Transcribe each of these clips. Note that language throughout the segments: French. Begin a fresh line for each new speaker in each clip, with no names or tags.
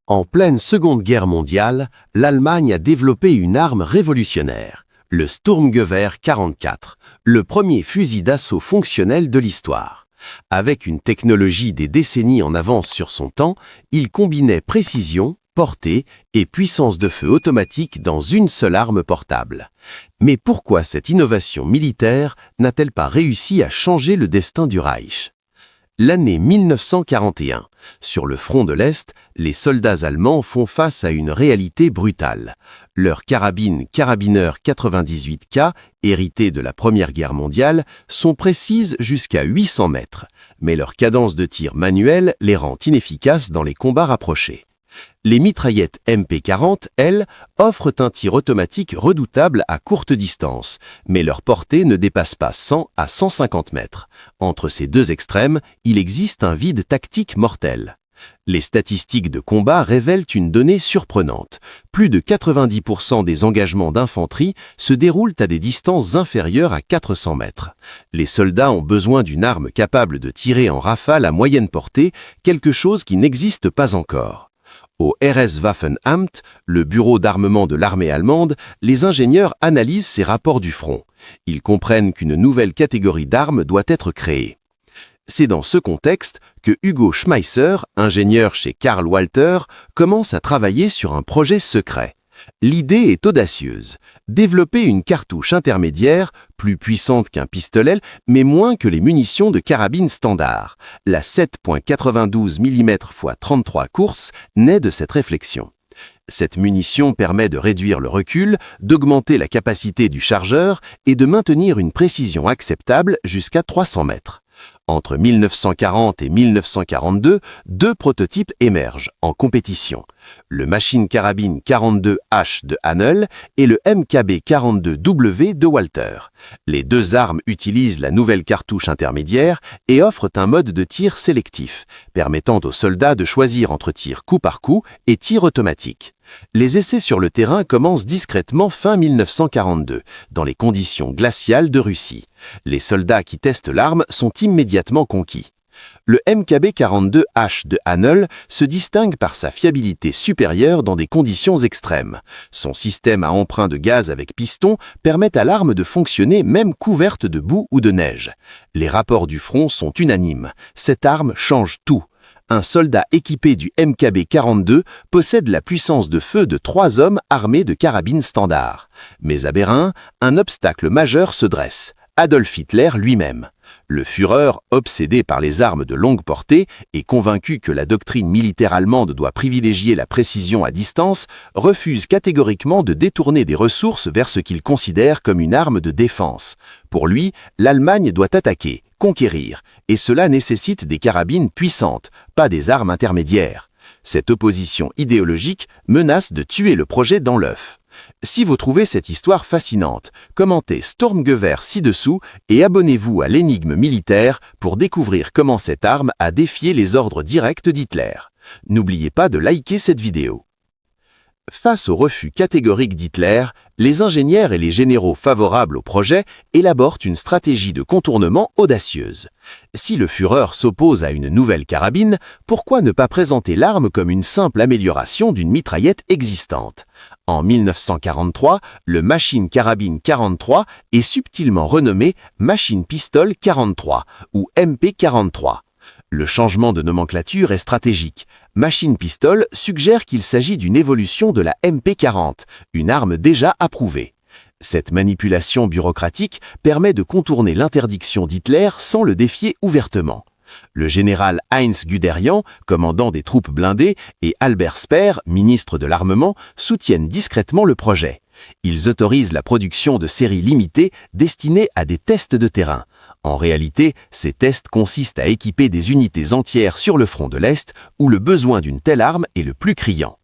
En pleine Seconde Guerre mondiale, l'Allemagne a développé une arme révolutionnaire, le Sturmgewehr 44, le premier fusil d'assaut fonctionnel de l'histoire. Avec une technologie des décennies en avance sur son temps, il combinait précision, portée et puissance de feu automatique dans une seule arme portable. Mais pourquoi cette innovation militaire n'a-t-elle pas réussi à changer le destin du Reich ? L'année 1941. Sur le front de l'Est, les soldats allemands font face à une réalité brutale. Leurs carabines Karabiner 98K, héritées de la Première Guerre mondiale, sont précises jusqu'à 800 mètres, mais leur cadence de tir manuelle les rend inefficaces dans les combats rapprochés. Les mitraillettes MP40, elles, offrent un tir automatique redoutable à courte distance, mais leur portée ne dépasse pas 100 à 150 mètres. Entre ces deux extrêmes, il existe un vide tactique mortel. Les statistiques de combat révèlent une donnée surprenante. Plus de 90% des engagements d'infanterie se déroulent à des distances inférieures à 400 mètres. Les soldats ont besoin d'une arme capable de tirer en rafale à moyenne portée, quelque chose qui n'existe pas encore. Au RS-Waffenamt, le bureau d'armement de l'armée allemande, les ingénieurs analysent ces rapports du front. Ils comprennent qu'une nouvelle catégorie d'armes doit être créée. C'est dans ce contexte que Hugo Schmeisser, ingénieur chez Karl Walter, commence à travailler sur un projet secret. L'idée est audacieuse. Développer une cartouche intermédiaire, plus puissante qu'un pistolet, mais moins que les munitions de carabine standard. La 7.92 mm x 33 courses naît de cette réflexion. Cette munition permet de réduire le recul, d'augmenter la capacité du chargeur et de maintenir une précision acceptable jusqu'à 300 mètres. Entre 1940 et 1942, deux prototypes émergent en compétition. Le Machine Carabine 42H de Hanel et le MKB 42W de Walter. Les deux armes utilisent la nouvelle cartouche intermédiaire et offrent un mode de tir sélectif, permettant aux soldats de choisir entre tir coup par coup et tir automatique. Les essais sur le terrain commencent discrètement fin 1942, dans les conditions glaciales de Russie. Les soldats qui testent l'arme sont immédiatement conquis. Le MKB-42H de Hanel se distingue par sa fiabilité supérieure dans des conditions extrêmes. Son système à emprunt de gaz avec piston permet à l'arme de fonctionner même couverte de boue ou de neige. Les rapports du front sont unanimes. Cette arme change tout. Un soldat équipé du MKB-42 possède la puissance de feu de 3 hommes armés de carabines standards. Mais à Berlin, un obstacle majeur se dresse. Adolf Hitler lui-même. Le Führer, obsédé par les armes de longue portée et convaincu que la doctrine militaire allemande doit privilégier la précision à distance, refuse catégoriquement de détourner des ressources vers ce qu'il considère comme une arme de défense. Pour lui, l'Allemagne doit attaquer, conquérir, et cela nécessite des carabines puissantes, pas des armes intermédiaires. Cette opposition idéologique menace de tuer le projet dans l'œuf. Si vous trouvez cette histoire fascinante, commentez Sturmgewehr ci-dessous et abonnez-vous à l'énigme militaire pour découvrir comment cette arme a défié les ordres directs d'Hitler. N'oubliez pas de liker cette vidéo. Face au refus catégorique d'Hitler, les ingénieurs et les généraux favorables au projet élaborent une stratégie de contournement audacieuse. Si le Führer s'oppose à une nouvelle carabine, pourquoi ne pas présenter l'arme comme une simple amélioration d'une mitraillette existante ? En 1943, le Machine Carabine 43 est subtilement renommé Machine Pistol 43 ou MP43. Le changement de nomenclature est stratégique. Machine Pistol suggère qu'il s'agit d'une évolution de la MP40, une arme déjà approuvée. Cette manipulation bureaucratique permet de contourner l'interdiction d'Hitler sans le défier ouvertement. Le général Heinz Guderian, commandant des troupes blindées, et Albert Speer, ministre de l'Armement, soutiennent discrètement le projet. Ils autorisent la production de séries limitées destinées à des tests de terrain. En réalité, ces tests consistent à équiper des unités entières sur le front de l'Est où le besoin d'une telle arme est le plus criant.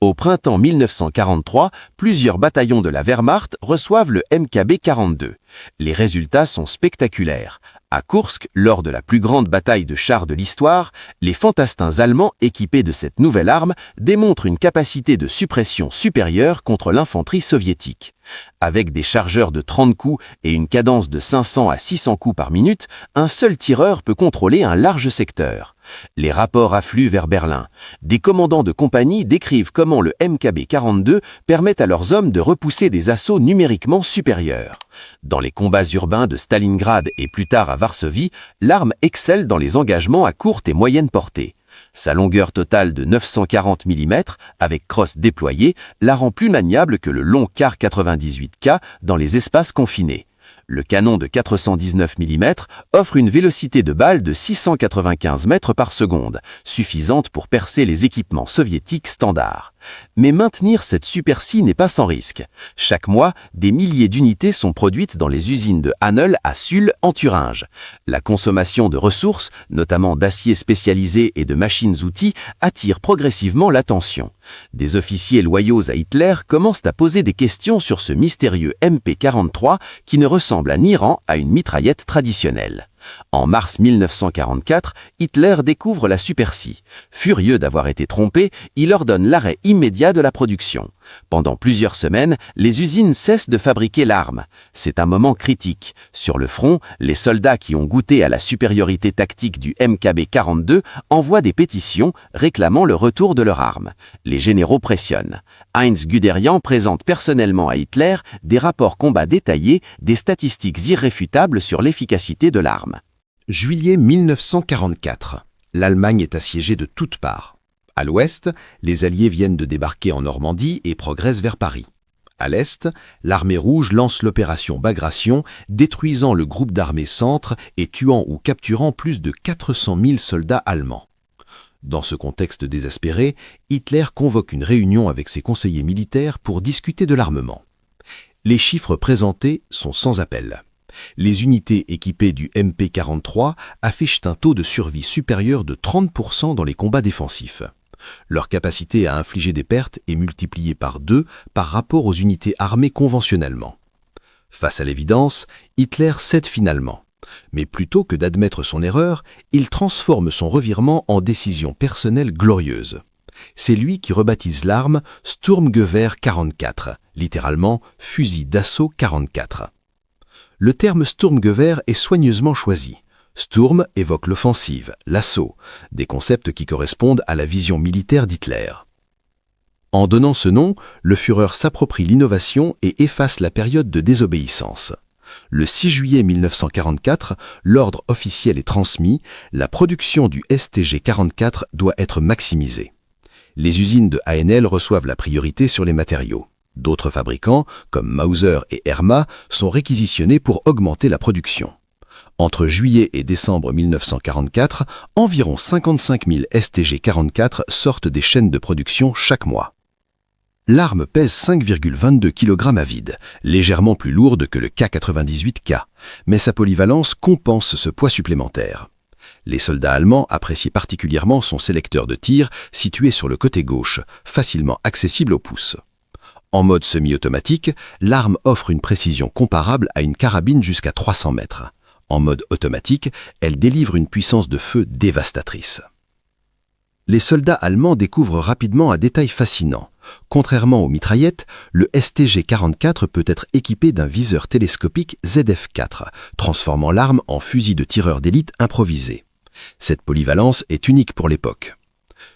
Au printemps 1943, plusieurs bataillons de la Wehrmacht reçoivent le MKB-42. Les résultats sont spectaculaires. À Koursk, lors de la plus grande bataille de chars de l'histoire, les fantassins allemands équipés de cette nouvelle arme démontrent une capacité de suppression supérieure contre l'infanterie soviétique. Avec des chargeurs de 30 coups et une cadence de 500 à 600 coups par minute, un seul tireur peut contrôler un large secteur. Les rapports affluent vers Berlin. Des commandants de compagnie décrivent comment le MKB-42 permet à leurs hommes de repousser des assauts numériquement supérieurs. Dans les combats urbains de Stalingrad et plus tard à Varsovie, l'arme excelle dans les engagements à courte et moyenne portée. Sa longueur totale de 940 mm, avec crosse déployée, la rend plus maniable que le long Kar 98K dans les espaces confinés. Le canon de 419 mm offre une vélocité de balle de 695 mètres par seconde, suffisante pour percer les équipements soviétiques standards. Mais maintenir cette supercie n'est pas sans risque. Chaque mois, des milliers d'unités sont produites dans les usines de Hanel à Sul, en Thuringe. La consommation de ressources, notamment d'acier spécialisé et de machines-outils, attire progressivement l'attention. Des officiers loyaux à Hitler commencent à poser des questions sur ce mystérieux MP-43 qui ne ressemble à ni rang à une mitraillette traditionnelle. En mars 1944, Hitler découvre la supercie. Furieux d'avoir été trompé, il ordonne l'arrêt immédiat de la production. Pendant plusieurs semaines, les usines cessent de fabriquer l'arme. C'est un moment critique. Sur le front, les soldats qui ont goûté à la supériorité tactique du MKB-42 envoient des pétitions réclamant le retour de leur arme. Les généraux pressionnent. Heinz Guderian présente personnellement à Hitler des rapports combats détaillés, des statistiques irréfutables sur l'efficacité de l'arme.
Juillet 1944. L'Allemagne est assiégée de toutes parts. À l'ouest, les Alliés viennent de débarquer en Normandie et progressent vers Paris. À l'est, l'armée rouge lance l'opération Bagration, détruisant le groupe d'armées centre et tuant ou capturant plus de 400 000 soldats allemands. Dans ce contexte désespéré, Hitler convoque une réunion avec ses conseillers militaires pour discuter de l'armement. Les chiffres présentés sont sans appel. Les unités équipées du MP-43 affichent un taux de survie supérieur de 30% dans les combats défensifs. Leur capacité à infliger des pertes est multipliée par 2 par rapport aux unités armées conventionnellement. Face à l'évidence, Hitler cède finalement. Mais plutôt que d'admettre son erreur, il transforme son revirement en décision personnelle glorieuse. C'est lui qui rebaptise l'arme Sturmgewehr 44, littéralement fusil d'assaut 44. Le terme Sturmgewehr est soigneusement choisi. Sturm évoque l'offensive, l'assaut, des concepts qui correspondent à la vision militaire d'Hitler. En donnant ce nom, le Führer s'approprie l'innovation et efface la période de désobéissance. Le 6 juillet 1944, l'ordre officiel est transmis, la production du STG-44 doit être maximisée. Les usines de ANL reçoivent la priorité sur les matériaux. D'autres fabricants, comme Mauser et Herma, sont réquisitionnés pour augmenter la production. Entre juillet et décembre 1944, environ 55 000 STG-44 sortent des chaînes de production chaque mois. L'arme pèse 5,22 kg à vide, légèrement plus lourde que le K98K, mais sa polyvalence compense ce poids supplémentaire. Les soldats allemands apprécient particulièrement son sélecteur de tir situé sur le côté gauche, facilement accessible au pouce. En mode semi-automatique, l'arme offre une précision comparable à une carabine jusqu'à 300 mètres. En mode automatique, elle délivre une puissance de feu dévastatrice. Les soldats allemands découvrent rapidement un détail fascinant. Contrairement aux mitraillettes, le STG-44 peut être équipé d'un viseur télescopique ZF4, transformant l'arme en fusil de tireur d'élite improvisé. Cette polyvalence est unique pour l'époque.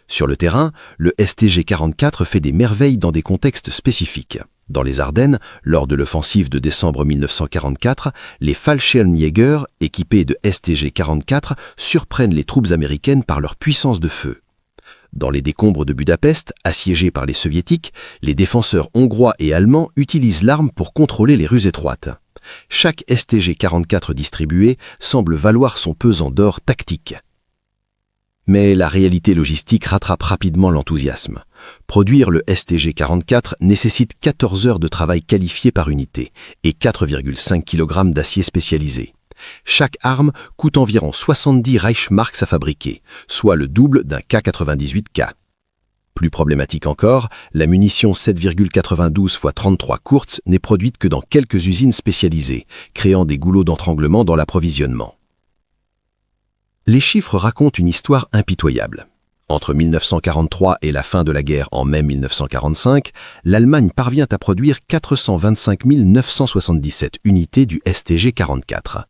Sur le terrain, le STG-44 fait des merveilles dans des contextes spécifiques. Dans les Ardennes, lors de l'offensive de décembre 1944, les Fallschirmjäger, équipés de STG-44, surprennent les troupes américaines par leur puissance de feu. Dans les décombres de Budapest, assiégés par les soviétiques, les défenseurs hongrois et allemands utilisent l'arme pour contrôler les rues étroites. Chaque STG-44 distribué semble valoir son pesant d'or tactique. Mais la réalité logistique rattrape rapidement l'enthousiasme. Produire le STG-44 nécessite 14 heures de travail qualifié par unité et 4,5 kg d'acier spécialisé. Chaque arme coûte environ 70 Reichsmarks à fabriquer, soit le double d'un K98K. Plus problématique encore, la munition 7,92 x 33 Kurz n'est produite que dans quelques usines spécialisées, créant des goulots d'entranglement dans l'approvisionnement. Les chiffres racontent une histoire impitoyable. Entre 1943 et la fin de la guerre en mai 1945, l'Allemagne parvient à produire 425 977 unités du STG-44.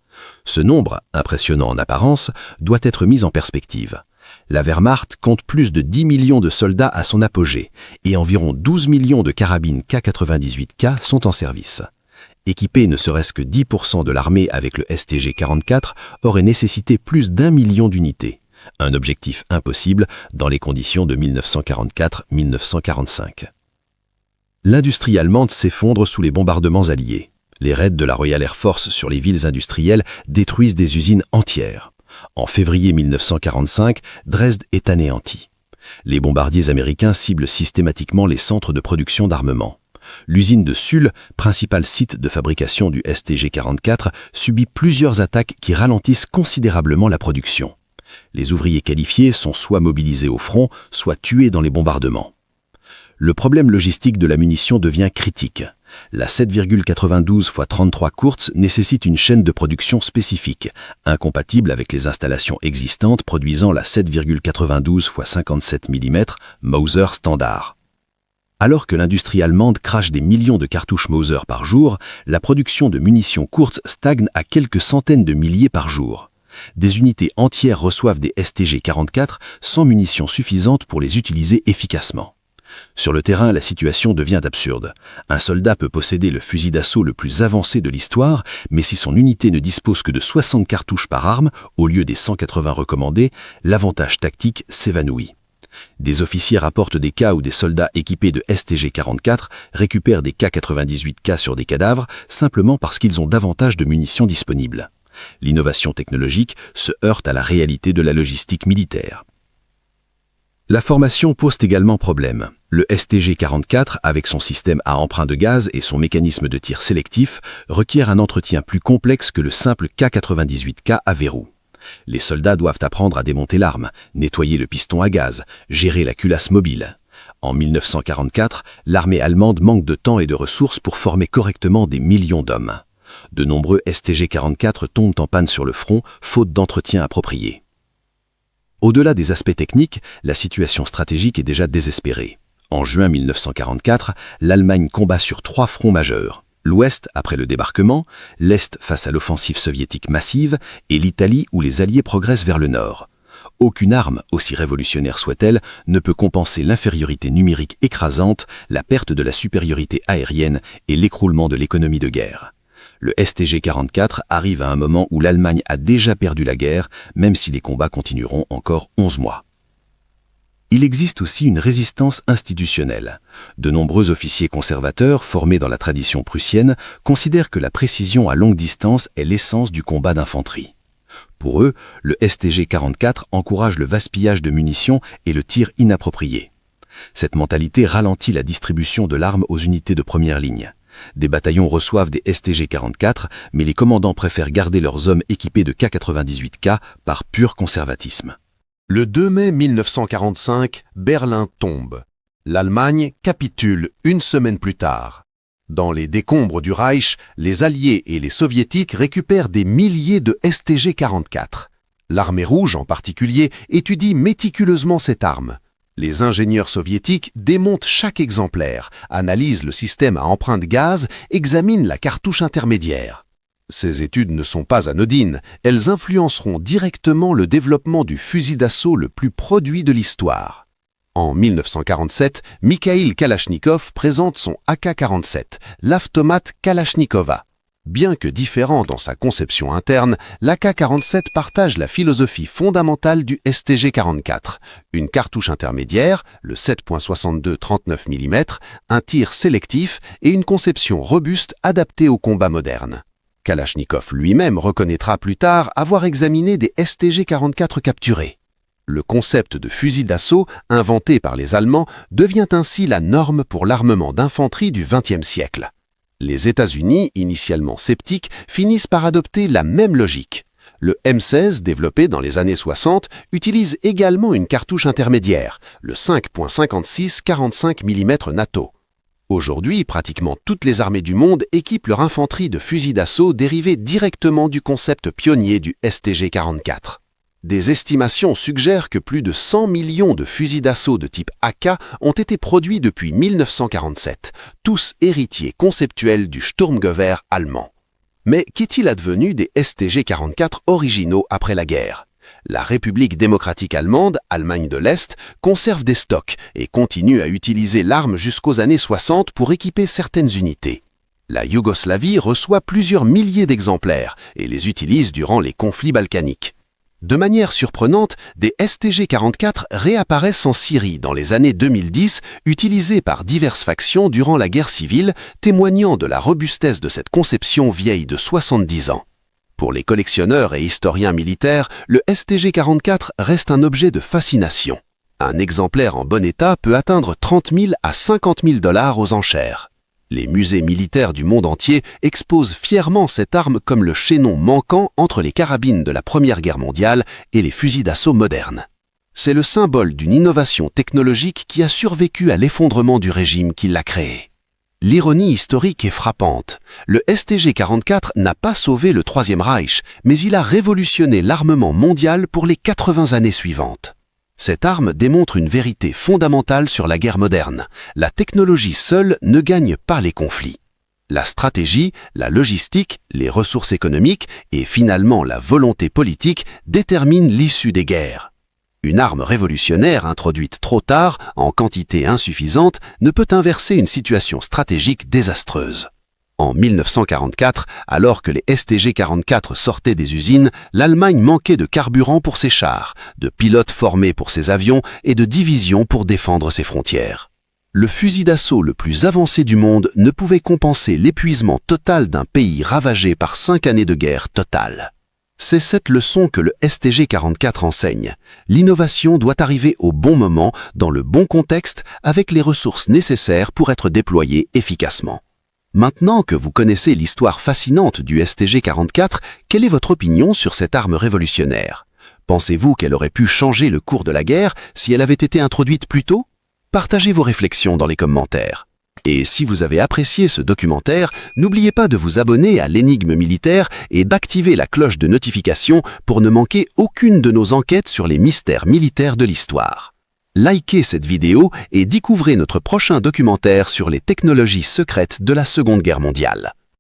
Ce nombre, impressionnant en apparence, doit être mis en perspective. La Wehrmacht compte plus de 10 millions de soldats à son apogée et environ 12 millions de carabines K98K sont en service. Équiper ne serait-ce que 10% de l'armée avec le STG-44 aurait nécessité plus d'1 million d'unités. Un objectif impossible dans les conditions de 1944-1945. L'industrie allemande s'effondre sous les bombardements alliés. Les raids de la Royal Air Force sur les villes industrielles détruisent des usines entières. En février 1945, Dresde est anéantie. Les bombardiers américains ciblent systématiquement les centres de production d'armement. L'usine de Sul, principal site de fabrication du STG-44, subit plusieurs attaques qui ralentissent considérablement la production. Les ouvriers qualifiés sont soit mobilisés au front, soit tués dans les bombardements. Le problème logistique de la munition devient critique. La 7,92 x 33 Kurz nécessite une chaîne de production spécifique, incompatible avec les installations existantes produisant la 7,92 x 57 mm Mauser standard. Alors que l'industrie allemande crache des millions de cartouches Mauser par jour, la production de munitions Kurz stagne à quelques centaines de milliers par jour. Des unités entières reçoivent des STG-44 sans munitions suffisantes pour les utiliser efficacement. Sur le terrain, la situation devient absurde. Un soldat peut posséder le fusil d'assaut le plus avancé de l'histoire, mais si son unité ne dispose que de 60 cartouches par arme, au lieu des 180 recommandées, l'avantage tactique s'évanouit. Des officiers rapportent des cas où des soldats équipés de STG-44 récupèrent des K98K sur des cadavres simplement parce qu'ils ont davantage de munitions disponibles. L'innovation technologique se heurte à la réalité de la logistique militaire. La formation pose également problème. Le STG-44, avec son système à emprunt de gaz et son mécanisme de tir sélectif, requiert un entretien plus complexe que le simple K98K à verrou. Les soldats doivent apprendre à démonter l'arme, nettoyer le piston à gaz, gérer la culasse mobile. En 1944, l'armée allemande manque de temps et de ressources pour former correctement des millions d'hommes. De nombreux STG-44 tombent en panne sur le front, faute d'entretien approprié. Au-delà des aspects techniques, la situation stratégique est déjà désespérée. En juin 1944, l'Allemagne combat sur 3 fronts majeurs. L'Ouest après le débarquement, l'Est face à l'offensive soviétique massive et l'Italie où les Alliés progressent vers le Nord. Aucune arme, aussi révolutionnaire soit-elle, ne peut compenser l'infériorité numérique écrasante, la perte de la supériorité aérienne et l'écroulement de l'économie de guerre. Le STG-44 arrive à un moment où l'Allemagne a déjà perdu la guerre, même si les combats continueront encore 11 mois. Il existe aussi une résistance institutionnelle. De nombreux officiers conservateurs, formés dans la tradition prussienne, considèrent que la précision à longue distance est l'essence du combat d'infanterie. Pour eux, le STG-44 encourage le gaspillage de munitions et le tir inapproprié. Cette mentalité ralentit la distribution de l'arme aux unités de première ligne. Des bataillons reçoivent des STG-44, mais les commandants préfèrent garder leurs hommes équipés de K98K par pur conservatisme.
Le 2 mai 1945, Berlin tombe. L'Allemagne capitule une semaine plus tard. Dans les décombres du Reich, les Alliés et les Soviétiques récupèrent des milliers de STG-44. L'Armée rouge, en particulier, étudie méticuleusement cette arme. Les ingénieurs soviétiques démontent chaque exemplaire, analysent le système à empreinte gaz, examinent la cartouche intermédiaire. Ces études ne sont pas anodines, elles influenceront directement le développement du fusil d'assaut le plus produit de l'histoire. En 1947, Mikhail Kalachnikov présente son AK-47, l'automate Kalachnikova. Bien que différent dans sa conception interne, l'AK-47 partage la philosophie fondamentale du STG-44, une cartouche intermédiaire, le 7.62-39 mm, un tir sélectif et une conception robuste adaptée au combat moderne. Kalachnikov lui-même reconnaîtra plus tard avoir examiné des STG-44 capturés. Le concept de fusil d'assaut, inventé par les Allemands, devient ainsi la norme pour l'armement d'infanterie du XXe siècle. Les États-Unis, initialement sceptiques, finissent par adopter la même logique. Le M16, développé dans les années 60, utilise également une cartouche intermédiaire, le 5.56 45 mm NATO. Aujourd'hui, pratiquement toutes les armées du monde équipent leur infanterie de fusils d'assaut dérivés directement du concept pionnier du STG-44. Des estimations suggèrent que plus de 100 millions de fusils d'assaut de type AK ont été produits depuis 1947, tous héritiers conceptuels du Sturmgewehr allemand. Mais qu'est-il advenu des STG-44 originaux après la guerre? La République démocratique allemande, Allemagne de l'Est, conserve des stocks et continue à utiliser l'arme jusqu'aux années 60 pour équiper certaines unités. La Yougoslavie reçoit plusieurs milliers d'exemplaires et les utilise durant les conflits balkaniques. De manière surprenante, des STG-44 réapparaissent en Syrie dans les années 2010, utilisés par diverses factions durant la guerre civile, témoignant de la robustesse de cette conception vieille de 70 ans. Pour les collectionneurs et historiens militaires, le STG-44 reste un objet de fascination. Un exemplaire en bon état peut atteindre 30 000 à 50 000 $ aux enchères. Les musées militaires du monde entier exposent fièrement cette arme comme le chaînon manquant entre les carabines de la Première Guerre mondiale et les fusils d'assaut modernes. C'est le symbole d'une innovation technologique qui a survécu à l'effondrement du régime qui l'a créé. L'ironie historique est frappante. Le STG-44 n'a pas sauvé le Troisième Reich, mais il a révolutionné l'armement mondial pour les 80 années suivantes. Cette arme démontre une vérité fondamentale sur la guerre moderne. La technologie seule ne gagne pas les conflits. La stratégie, la logistique, les ressources économiques et finalement la volonté politique déterminent l'issue des guerres. Une arme révolutionnaire introduite trop tard, en quantité insuffisante, ne peut inverser une situation stratégique désastreuse. En 1944, alors que les STG-44 sortaient des usines, l'Allemagne manquait de carburant pour ses chars, de pilotes formés pour ses avions et de divisions pour défendre ses frontières. Le fusil d'assaut le plus avancé du monde ne pouvait compenser l'épuisement total d'un pays ravagé par 5 années de guerre totale. C'est cette leçon que le STG-44 enseigne. L'innovation doit arriver au bon moment, dans le bon contexte, avec les ressources nécessaires pour être déployée efficacement. Maintenant que vous connaissez l'histoire fascinante du STG-44, quelle est votre opinion sur cette arme révolutionnaire? Pensez-vous qu'elle aurait pu changer le cours de la guerre si elle avait été introduite plus tôt? Partagez vos réflexions dans les commentaires. Et si vous avez apprécié ce documentaire, n'oubliez pas de vous abonner à l'Énigme militaire et d'activer la cloche de notification pour ne manquer aucune de nos enquêtes sur les mystères militaires de l'histoire. Likez cette vidéo et découvrez notre prochain documentaire sur les technologies secrètes de la Seconde Guerre mondiale.